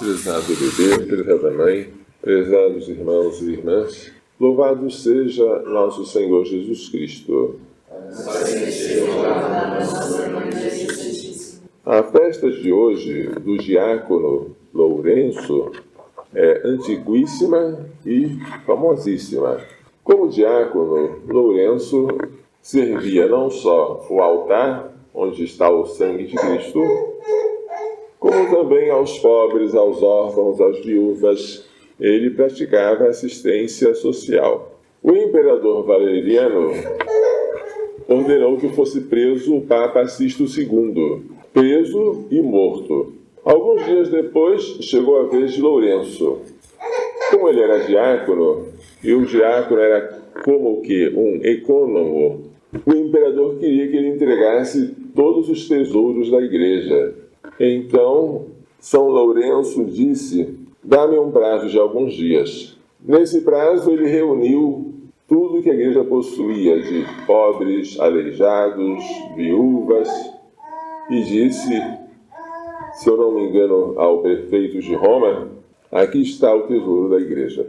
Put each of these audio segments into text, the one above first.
Prezado bebê, prezada mãe, prezados irmãos e irmãs, louvado seja nosso Senhor Jesus Cristo. A festa de hoje do diácono Lourenço é antiquíssima e famosíssima. Como diácono, Lourenço servia não só o altar, onde está o sangue de Cristo, como também aos pobres, aos órfãos, às viúvas. Ele praticava assistência social. O imperador Valeriano ordenou que fosse preso o Papa Sisto II, preso e morto. Alguns dias depois, chegou a vez de Lourenço. Como ele era diácono, e o diácono era como que um ecônomo, o imperador queria que ele entregasse todos os tesouros da igreja. Então, São Lourenço disse: dá-me um prazo de alguns dias. Nesse prazo, ele reuniu tudo que a igreja possuía de pobres, aleijados, viúvas, e disse, se eu não me engano, ao prefeito de Roma: aqui está o tesouro da igreja.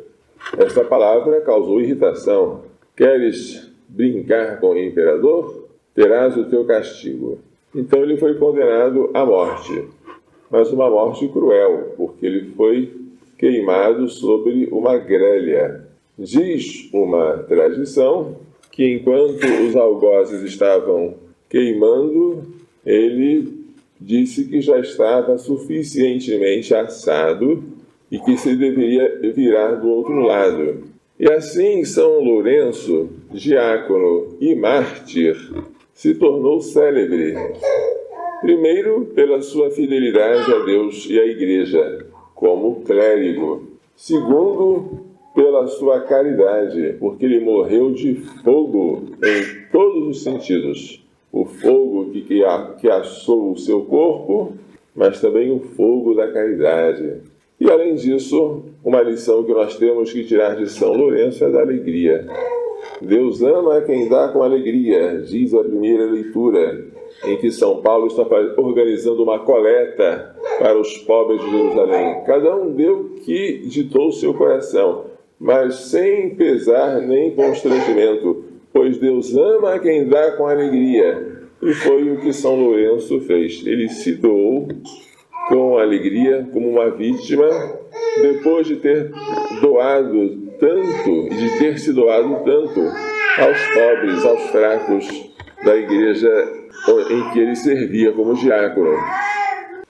Esta palavra causou irritação. Queres brincar com o imperador? Terás o teu castigo. Então ele foi condenado à morte, mas uma morte cruel, porque ele foi queimado sobre uma grelha. Diz uma tradição que enquanto os algozes estavam queimando, ele disse que já estava suficientemente assado e que se deveria virar do outro lado. E assim São Lourenço, diácono e mártir, se tornou célebre, primeiro pela sua fidelidade a Deus e à Igreja, como clérigo. Segundo, pela sua caridade, porque ele morreu de fogo em todos os sentidos. O fogo que assou o seu corpo, mas também o fogo da caridade. E além disso, uma lição que nós temos que tirar de São Lourenço é da alegria. Deus ama quem dá com alegria, diz a primeira leitura, em que São Paulo está organizando uma coleta para os pobres de Jerusalém. Cada um deu o que ditou o seu coração, mas sem pesar nem constrangimento, pois Deus ama quem dá com alegria. E foi o que São Lourenço fez. Ele se doou com alegria, como uma vítima, depois de ter doado tanto, de ter se doado tanto aos pobres, aos fracos da igreja em que ele servia como diácono.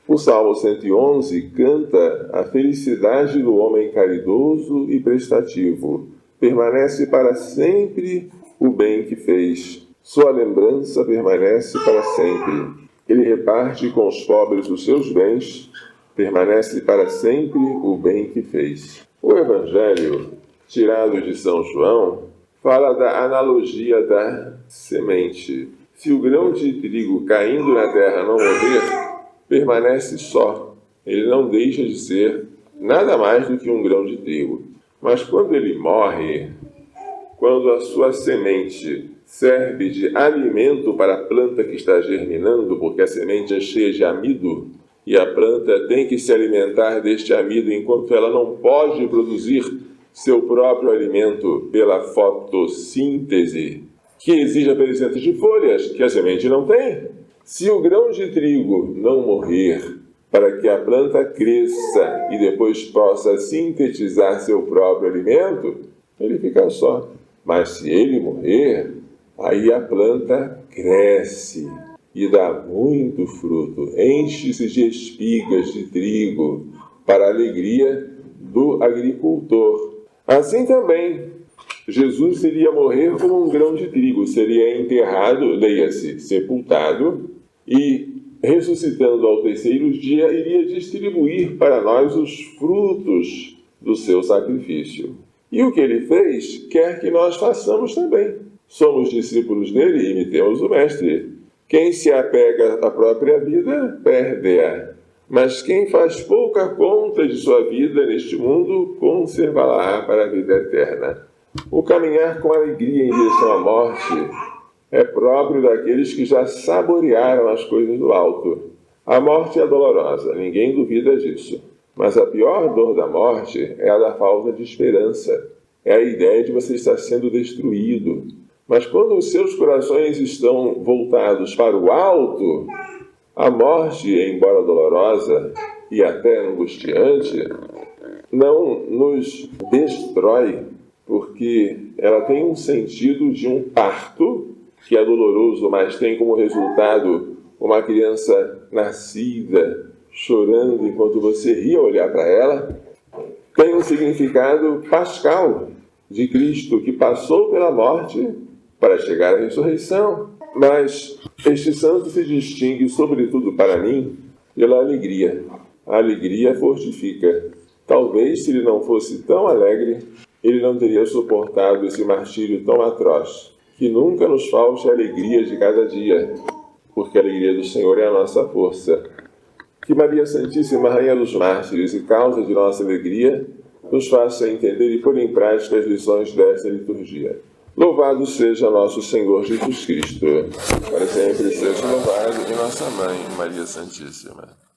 O Salmo 111 canta a felicidade do homem caridoso e prestativo. Permanece para sempre o bem que fez. Sua lembrança permanece para sempre. Ele reparte com os pobres os seus bens. Permanece para sempre o bem que fez. O Evangelho, tirado de São João, fala da analogia da semente. Se o grão de trigo caindo na terra não morrer, permanece só. Ele não deixa de ser nada mais do que um grão de trigo. Mas quando ele morre, quando a sua semente serve de alimento para a planta que está germinando, porque a semente é cheia de amido, e a planta tem que se alimentar deste amido enquanto ela não pode produzir seu próprio alimento pela fotossíntese, que exige a presença de folhas, que a semente não tem. Se o grão de trigo não morrer, para que a planta cresça e depois possa sintetizar seu próprio alimento, ele fica só. Mas se ele morrer, aí a planta cresce e dá muito fruto, enche-se de espigas de trigo para a alegria do agricultor. Assim também, Jesus iria morrer como um grão de trigo, seria enterrado, leia-se, sepultado, e ressuscitando ao terceiro dia, iria distribuir para nós os frutos do seu sacrifício. E o que ele fez, quer que nós façamos também. Somos discípulos dele e imitemos o Mestre. Quem se apega à própria vida, perde-a. Mas quem faz pouca conta de sua vida neste mundo, conserva-la para a vida eterna. O caminhar com alegria em direção à morte é próprio daqueles que já saborearam as coisas do alto. A morte é dolorosa, ninguém duvida disso. Mas a pior dor da morte é a da falta de esperança. É a ideia de você estar sendo destruído. Mas quando os seus corações estão voltados para o alto, a morte, embora dolorosa e até angustiante, não nos destrói, porque ela tem um sentido de um parto, que é doloroso, mas tem como resultado uma criança nascida, chorando enquanto você ri ao olhar para ela. Tem um significado pascal de Cristo, que passou pela morte para chegar à ressurreição. Mas este santo se distingue, sobretudo para mim, pela alegria. A alegria fortifica. Talvez, se ele não fosse tão alegre, ele não teria suportado esse martírio tão atroz. Que nunca nos falte a alegria de cada dia, porque a alegria do Senhor é a nossa força. Que Maria Santíssima, Rainha dos Mártires e causa de nossa alegria, nos faça entender e pôr em prática as lições desta liturgia. Louvado seja nosso Senhor Jesus Cristo. Para sempre seja louvado, e nossa Mãe, Maria Santíssima.